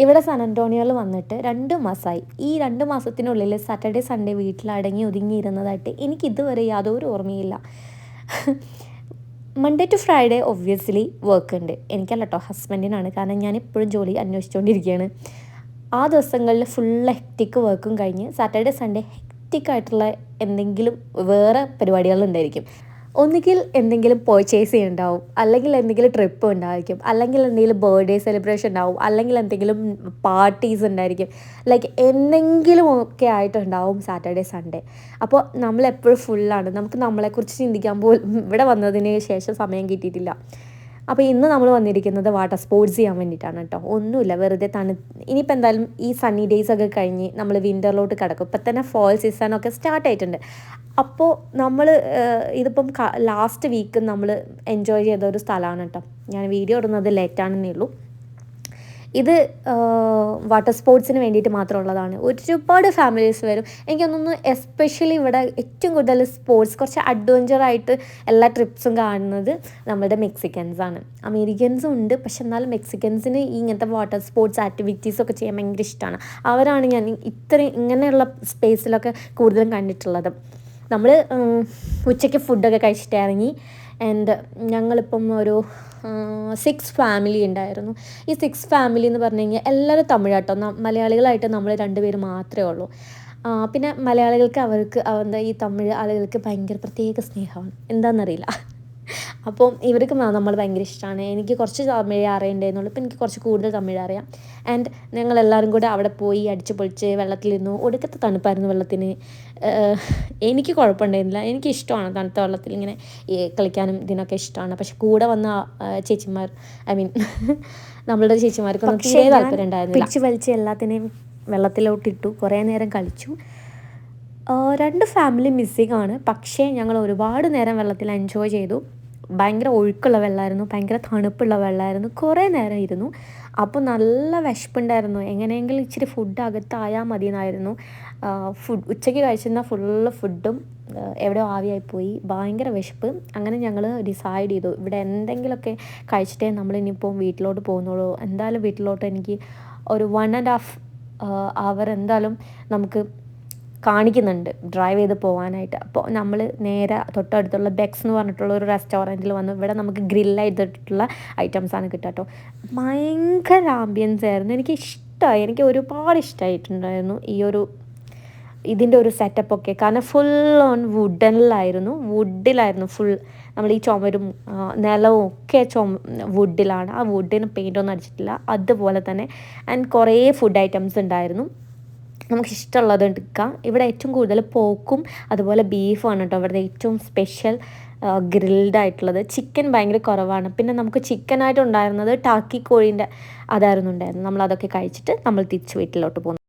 ഇവിടെ സാൻ അന്റോണിയോയിൽ വന്നിട്ട് 2 മാസമായി. ഈ 2 മാസത്തിനുള്ളിൽ സാറ്റർഡേ സൺഡേ വീട്ടിലടങ്ങി ഒതുങ്ങിയിരുന്നതായിട്ട് എനിക്ക് ഇതുവരെ യാതൊരു ഓർമ്മയില്ല. Monday to Friday obviously work ഉണ്ട്. എനിക്കല്ല കേട്ടോ, ഹസ്ബൻഡിനാണ്. കാരണം ഞാൻ എപ്പോഴും ജോലി അന്വേഷിച്ചുകൊണ്ടിരിക്കുകയാണ്. ആ ദിവസങ്ങളിൽ ഫുൾ ഹെക്റ്റിക് വർക്കും കഴിഞ്ഞ് സാറ്റർഡേ സൺഡേ ഹെക്റ്റിക്കായിട്ടുള്ള എന്തെങ്കിലും വേറെ പരിപാടികളുണ്ടായിരിക്കും. ഒന്നുകിൽ എന്തെങ്കിലും പർച്ചേസ് ചെയ്യുന്നുണ്ടാവും, അല്ലെങ്കിൽ എന്തെങ്കിലും ട്രിപ്പ് ഉണ്ടായിരിക്കും, അല്ലെങ്കിൽ എന്തെങ്കിലും ബർത്ത്ഡേ സെലിബ്രേഷൻ ഉണ്ടാവും, അല്ലെങ്കിൽ എന്തെങ്കിലും പാർട്ടീസ് ഉണ്ടായിരിക്കും. ലൈക്ക് എന്തെങ്കിലും ഒക്കെ ആയിട്ടുണ്ടാവും സാറ്റർഡേ സൺഡേ. അപ്പോൾ നമ്മളെപ്പോഴും ഫുള്ളാണ്. നമുക്ക് നമ്മളെക്കുറിച്ച് ചിന്തിക്കാൻ പോലും ഇവിടെ വന്നതിന് ശേഷം സമയം കിട്ടിയിട്ടില്ല. അപ്പോൾ ഇന്ന് നമ്മൾ വന്നിരിക്കുന്നത് വാട്ടർ സ്പോർട്സ് ചെയ്യാൻ വേണ്ടിയിട്ടാണ് കേട്ടോ. ഒന്നുമില്ല, വെറുതെ ഇനിയിപ്പോൾ എന്തായാലും ഈ സണ്ണി ഡേയ്സ് ഒക്കെ കഴിഞ്ഞ് നമ്മൾ വിൻ്ററിലോട്ട് കിടക്കും. ഇപ്പം തന്നെ ഫോൾ സീസണൊക്കെ സ്റ്റാർട്ട് ആയിട്ടുണ്ട്. അപ്പോൾ നമ്മൾ ഇതിപ്പം ലാസ്റ്റ് വീക്ക് നമ്മൾ എൻജോയ് ചെയ്ത ഒരു സ്ഥലമാണ് കേട്ടോ. ഞാൻ വീഡിയോ ഇടുന്നത് ലേറ്റാണെന്നേ ഉള്ളൂ. ഇത് വാട്ടർ സ്പോർട്സിന് വേണ്ടിയിട്ട് മാത്രമുള്ളതാണ്. ഒരുപാട് ഫാമിലീസ് വരും. എനിക്കൊന്നൊന്ന് എസ്പെഷ്യലി ഇവിടെ ഏറ്റവും കൂടുതൽ സ്പോർട്സ് കുറച്ച് അഡ്വഞ്ചറായിട്ട് എല്ലാ ട്രിപ്സും കാണുന്നത് നമ്മുടെ മെക്സിക്കൻസാണ്. അമേരിക്കൻസും ഉണ്ട്, പക്ഷെ എന്നാലും മെക്സിക്കൻസിന് ഈ ഇങ്ങനത്തെ വാട്ടർ സ്പോർട്സ് ആക്ടിവിറ്റീസൊക്കെ ചെയ്യാൻ ഭയങ്കര ഇഷ്ടമാണ്. അവരാണ് ഞാൻ ഇങ്ങനെയുള്ള സ്പേസിലൊക്കെ കൂടുതലും കണ്ടിട്ടുള്ളത്. നമ്മൾ ഉച്ചയ്ക്ക് ഫുഡൊക്കെ കഴിച്ചിട്ട് ഇറങ്ങി. ആൻഡ് ഞങ്ങളിപ്പം ഒരു 6 ഫാമിലി ഉണ്ടായിരുന്നു. ഈ 6 ഫാമിലി എന്ന് പറഞ്ഞു കഴിഞ്ഞാൽ എല്ലാവരും തമിഴാട്ടോ. മലയാളികളായിട്ട് നമ്മൾ 2 പേര് മാത്രമേ ഉള്ളൂ. പിന്നെ മലയാളികൾക്ക് അവർക്ക് ഈ തമിഴ് ആളുകൾക്ക് ഭയങ്കര പ്രത്യേക സ്നേഹമാണ്, എന്താണെന്നറിയില്ല. അപ്പം ഇവർക്ക് നമ്മൾ ഭയങ്കര ഇഷ്ടമാണ്. എനിക്ക് കുറച്ച് തമിഴ് അറിയണ്ടായിരുന്നുള്ളൂ, ഇപ്പം എനിക്ക് കുറച്ച് കൂടുതൽ തമിഴ് അറിയാം. ആൻഡ് ഞങ്ങളെല്ലാവരും കൂടെ അവിടെ പോയി അടിച്ച് പൊളിച്ച് വെള്ളത്തിലിരുന്നു. ഒടുക്കത്തെ തണുപ്പായിരുന്നു വെള്ളത്തിന്. എനിക്ക് കുഴപ്പമുണ്ടായിരുന്നില്ല, എനിക്ക് ഇഷ്ടമാണ് തണുത്ത വെള്ളത്തിൽ ഇങ്ങനെ കളിക്കാനും ഇതിനൊക്കെ ഇഷ്ടമാണ്. പക്ഷെ കൂടെ വന്ന ചേച്ചിമാർ, ഐ മീൻ നമ്മളുടെ ചേച്ചിമാർക്കൊന്നും തീരെ താല്പര്യം ഉണ്ടായിരുന്നില്ല. പിടിച്ച് വലിച്ച് എല്ലാത്തിനെയും വെള്ളത്തിലോട്ടിട്ടു, കുറേ നേരം കളിച്ചു. 2 ഫാമിലി മിസ്സിംഗ് ആണ്. പക്ഷേ ഞങ്ങൾ ഒരുപാട് നേരം വെള്ളത്തിൽ എൻജോയ് ചെയ്തു. ഭയങ്കര ഒഴുക്കുള്ള വെള്ളമായിരുന്നു, ഭയങ്കര തണുപ്പുള്ള വെള്ളമായിരുന്നു. കുറേ നേരം ഇരുന്നു. അപ്പോൾ നല്ല വിശപ്പുണ്ടായിരുന്നു. എങ്ങനെയെങ്കിലും ഇച്ചിരി ഫുഡ് അകത്തായാൽ മതി എന്നായിരുന്നു. ഉച്ചയ്ക്ക് കഴിച്ചിരുന്ന ഫുള്ള് ഫുഡും എവിടെയോ ആവിയായിപ്പോയി. ഭയങ്കര വിശപ്പ്. അങ്ങനെ ഞങ്ങൾ ഡിസൈഡ് ചെയ്തു ഇവിടെ എന്തെങ്കിലുമൊക്കെ കഴിച്ചിട്ടേ നമ്മളിനിയിപ്പോൾ വീട്ടിലോട്ട് പോകുന്നുള്ളൂ. എന്തായാലും വീട്ടിലോട്ട് എനിക്ക് ഒരു 1.5 അവർ എന്തായാലും നമുക്ക് കാണിക്കുന്നുണ്ട് ഡ്രൈവ് ചെയ്ത് പോകാനായിട്ട്. അപ്പോൾ നമ്മൾ നേരെ തൊട്ടടുത്തുള്ള ബെക്സ് എന്ന് പറഞ്ഞിട്ടുള്ള ഒരു റെസ്റ്റോറൻറ്റിൽ വന്നു. ഇവിടെ നമുക്ക് ഗ്രില്ല് ചെയ്തിട്ടുള്ള ഐറ്റംസാണ് കിട്ടുക കേട്ടോ. ഭയങ്കര ആംബിയൻസ് ആയിരുന്നു. എനിക്ക് ഒരുപാട് ഇഷ്ടമായിട്ടുണ്ടായിരുന്നു ഇതിൻ്റെ ഒരു സെറ്റപ്പൊക്കെ. കാരണം ഫുൾ ഓൺ വുഡിലായിരുന്നു ഫുൾ. നമ്മൾ ഈ ചുമരും നിലവും ഒക്കെ വുഡിലാണ്. ആ വുഡിന് പെയിൻ്റൊന്നും അടിച്ചിട്ടില്ല, അതുപോലെ തന്നെ. ആൻഡ് കുറേ ഫുഡ് ഐറ്റംസ് ഉണ്ടായിരുന്നു, നമുക്ക് ഇഷ്ടമുള്ളത് എടുക്കാം. ഇവിടെ ഏറ്റവും കൂടുതൽ പോക്കും അതുപോലെ ബീഫുമാണ് കേട്ടോ ഇവിടുത്തെ ഏറ്റവും സ്പെഷ്യൽ ഗ്രിൽഡ് ആയിട്ടുള്ളത്. ചിക്കൻ ഭയങ്കര കുറവാണ്. പിന്നെ നമുക്ക് ചിക്കനായിട്ട് ഉണ്ടായിരുന്നത് ടാക്കി കോഴീൻ്റെ അതായിരുന്നു ഉണ്ടായിരുന്നത്. നമ്മളതൊക്കെ കഴിച്ചിട്ട് നമ്മൾ തിരിച്ച് വീട്ടിലോട്ട് പോകുന്നു.